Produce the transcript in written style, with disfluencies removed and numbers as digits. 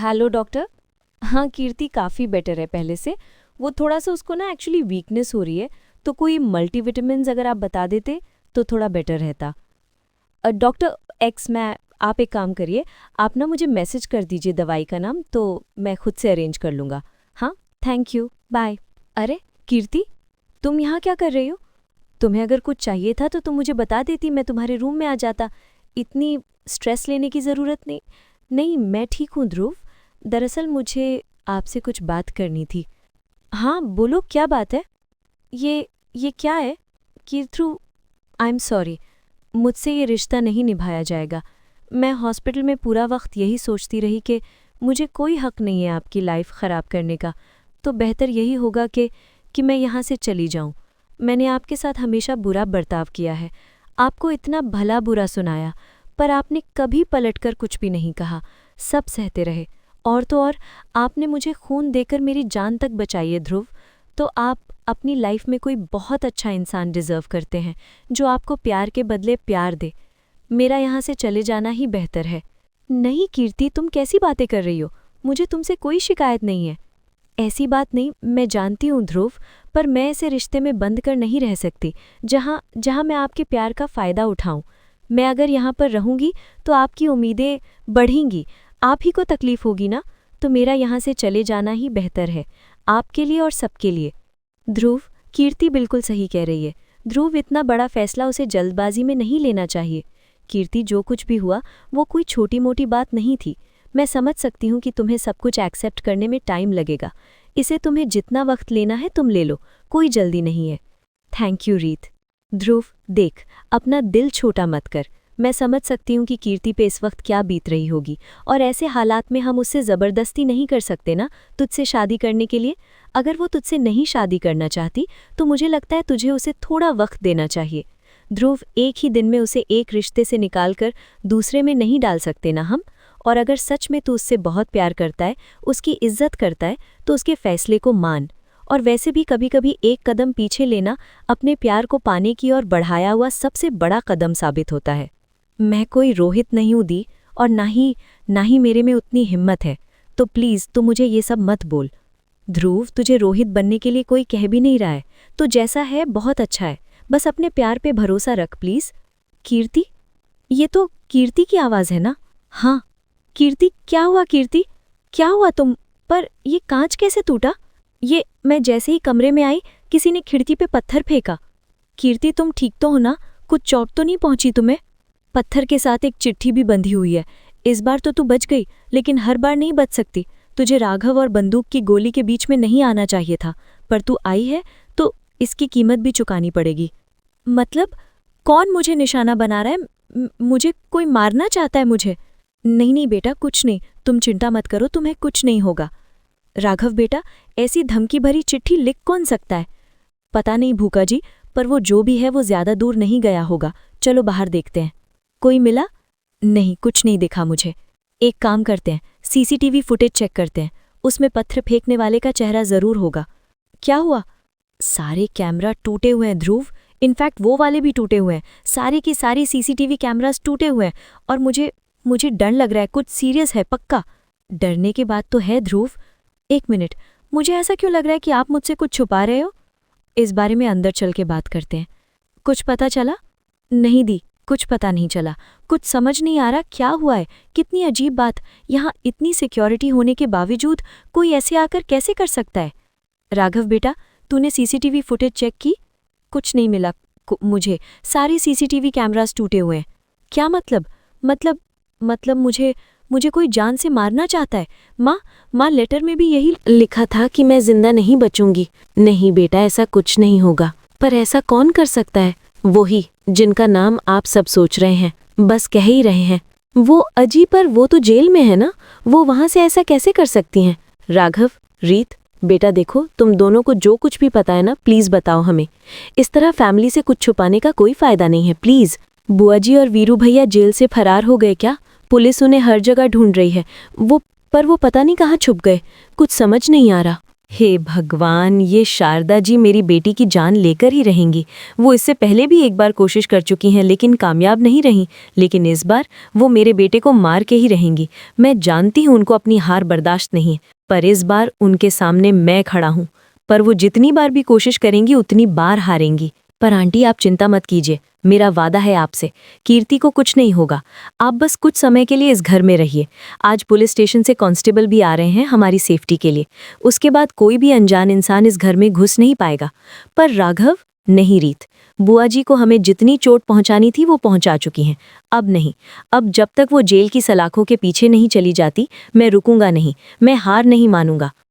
Hello doctor. हाँ, कीर्ति काफ़ी better है पहले से। वो थोड़ा-सा उसको ना एक्चुअली वीकनेस हो रही है, तो कोई मल्टीविटामिन्स अगर आप बता देते तो थोड़ा बेटर रहता। डॉक्टर एक्स मैं आप एक काम करिए, आप ना मुझे मैसेज कर दीजिए दवाई का नाम, तो मैं खुद से अरेंज कर लूँगा। हाँ, थैंक यू, बाय। अरे कीर्ति, तुम यहाँ क्या कर रही हो? तुम्हें अगर कुछ चाहिए था तो तुम मुझे बता देती, मैं तुम्हारे रूम में आ जाता। इतनी स्ट्रेस लेने की ज़रूरत नहीं। नहीं, मैं ठीक हूँ ध्रुव। दरअसल मुझे आपसे कुछ बात करनी थी। हाँ, बोलो क्या बात है? ये क्या है? कीर्थु, आई एम सॉरी, मुझसे ये रिश्ता नहीं निभाया जाएगा। मैं हॉस्पिटल में पूरा वक्त यही सोचती रही कि मुझे कोई हक नहीं है आपकी लाइफ ख़राब करने का, तो बेहतर यही होगा कि मैं यहाँ से चली जाऊँ। मैंने आपके साथ हमेशा बुरा बर्ताव किया है, आपको इतना भला बुरा सुनाया, पर आपने कभी पलटकर कुछ भी नहीं कहा, सब सहते रहे। और तो और आपने मुझे खून देकर मेरी जान तक बचाई है ध्रुव। तो आप अपनी लाइफ में कोई बहुत अच्छा इंसान डिज़र्व करते हैं, जो आपको प्यार के बदले प्यार दे। मेरा यहाँ से चले जाना ही बेहतर है। नहीं कीर्ति, तुम कैसी बातें कर रही हो? मुझे तुमसे कोई शिकायत नहीं है। ऐसी बात नहीं, मैं जानती हूँ ध्रुव, पर मैं ऐसे रिश्ते में बंद कर नहीं रह सकती जहाँ मैं आपके प्यार का फ़ायदा उठाऊँ। मैं अगर यहाँ पर रहूँगी तो आपकी उम्मीदें बढ़ेंगी, आप ही को तकलीफ़ होगी ना। तो मेरा यहाँ से चले जाना ही बेहतर है, आपके लिए और सबके लिए। ध्रुव, कीर्ति बिल्कुल सही कह रही है। ध्रुव, इतना बड़ा फैसला उसे जल्दबाजी में नहीं लेना चाहिए। कीर्ति, जो कुछ भी हुआ वो कोई छोटी मोटी बात नहीं थी। मैं समझ सकती हूँ कि तुम्हें सब कुछ एक्सेप्ट करने में टाइम लगेगा। इसे तुम्हें जितना वक्त लेना है तुम ले लो, कोई जल्दी नहीं है। थैंक यू रीत। ध्रुव देख, अपना दिल छोटा मत कर। मैं समझ सकती हूँ कि कीर्ति पे इस वक्त क्या बीत रही होगी, और ऐसे हालात में हम उससे ज़बरदस्ती नहीं कर सकते ना तुझसे शादी करने के लिए। अगर वो तुझसे नहीं शादी करना चाहती तो मुझे लगता है तुझे उसे थोड़ा वक्त देना चाहिए। ध्रुव, एक ही दिन में उसे एक रिश्ते से निकालकर दूसरे में नहीं डाल सकते ना हम। और अगर सच में तू उससे बहुत प्यार करता है, उसकी इज्जत करता है, तो उसके फैसले को मान। और वैसे भी कभी कभी एक कदम पीछे लेना अपने प्यार को पाने की ओर बढ़ाया हुआ सबसे बड़ा कदम साबित होता है। मैं कोई रोहित नहीं हूँ दी, और ना ही मेरे में उतनी हिम्मत है, तो प्लीज़ तू मुझे ये सब मत बोल। ध्रुव, तुझे रोहित बनने के लिए कोई कह भी नहीं रहा है, तो जैसा है बहुत अच्छा है, बस अपने प्यार पे भरोसा रख प्लीज़। कीर्ति, ये तो कीर्ति की आवाज़ है ना? हाँ कीर्ति, क्या हुआ कीर्ति, क्या हुआ तुम पर? ये कांच कैसे टूटा? ये मैं जैसे ही कमरे में आई किसी ने खिड़की पे पत्थर फेंका। कीर्ति, तुम ठीक तो हो ना? कुछ चोट तो नहीं पहुंची तुम्हें? पत्थर के साथ एक चिट्ठी भी बंधी हुई है। इस बार तो तू बच गई, लेकिन हर बार नहीं बच सकती। तुझे राघव और बंदूक की गोली के बीच में नहीं आना चाहिए था, पर तू आई है तो इसकी कीमत भी चुकानी पड़ेगी। मतलब कौन मुझे निशाना बना रहा है? मुझे कोई मारना चाहता है मुझे? नहीं बेटा, कुछ नहीं, तुम चिंता मत करो, तुम्हें कुछ नहीं होगा। राघव बेटा, ऐसी धमकी भरी चिट्ठी लिख कौन सकता है? पता नहीं भूका जी, पर वो जो भी है वो ज्यादा दूर नहीं गया होगा। चलो बाहर देखते हैं। कोई मिला? नहीं, कुछ नहीं दिखा मुझे। एक काम करते हैं, सीसीटीवी फुटेज चेक करते हैं, उसमें पत्थर फेंकने वाले का चेहरा जरूर होगा। क्या हुआ? सारे कैमरा टूटे हुए हैं ध्रुव, इनफैक्ट वो वाले भी टूटे हुए हैं। सारे की सारी सीसीटीवी कैमरास टूटे हुए हैं, और मुझे डर लग रहा है, कुछ सीरियस है पक्का। डरने की बात तो है ध्रुव। एक मिनट, मुझे ऐसा क्यों लग रहा है कि आप मुझसे कुछ छुपा रहे हो? इस बारे में अंदर चल के बात करते हैं। कुछ पता चला? नहीं दी, कुछ पता नहीं चला। कुछ समझ नहीं आ रहा क्या हुआ है। कितनी अजीब बात, यहाँ इतनी सिक्योरिटी होने के बावजूद कोई ऐसे आकर कैसे कर सकता है? राघव बेटा, तूने सीसीटीवी फुटेज चेक की? कुछ नहीं मिला मुझे, सारे सीसीटीवी कैमरास टूटे हुए हैं। क्या मतलब मुझे कोई जान से मारना चाहता है? माँ, लेटर में भी यही लिखा था कि मैं जिंदा नहीं बचूंगी। नहीं बेटा, ऐसा कुछ नहीं होगा। पर ऐसा कौन कर सकता है? वही जिनका नाम आप सब सोच रहे हैं, बस कह ही रहे हैं। वो अजी, पर वो तो जेल में है ना, वो वहां से ऐसा कैसे कर सकती हैं? राघव, रीत बेटा, देखो तुम दोनों को जो कुछ भी पता है ना, प्लीज बताओ हमें। इस तरह फैमिली से कुछ छुपाने का कोई फायदा नहीं है, प्लीज। बुआ जी और वीरू भैया जेल से फरार हो गए क्या? पुलिस उन्हें हर जगह ढूंढ रही है, पर वो पता नहीं कहाँ छुप गए। कुछ समझ नहीं आ रहा। हे भगवान, ये शारदा जी मेरी बेटी की जान लेकर ही रहेंगी। वो इससे पहले भी एक बार कोशिश कर चुकी हैं लेकिन कामयाब नहीं रहीं। लेकिन इस बार वो मेरे बेटे को मार के ही रहेंगी। मैं जानती हूँ उनको अपनी हार बर्दाश्त नहीं है, पर इस बार उनके सामने मैं खड़ा हूँ। पर वो जितनी बार भी कोशिश करेंगी उतनी बार हारेंगी। पर आंटी, आप चिंता मत कीजिए, मेरा वादा है आपसे, कीर्ति को कुछ नहीं होगा। आप बस कुछ समय के लिए इस घर में रहिए। आज पुलिस स्टेशन से कांस्टेबल भी आ रहे हैं हमारी सेफ्टी के लिए। उसके बाद कोई भी अनजान इंसान इस घर में घुस नहीं पाएगा। पर राघव, नहीं रीत, बुआ जी को हमें जितनी चोट पहुंचानी थी वो पहुंचा चुकी हैं। अब नहीं, अब जब तक वो जेल की सलाखों के पीछे नहीं चली जाती, मैं रुकूंगा नहीं, मैं हार नहीं मानूंगा।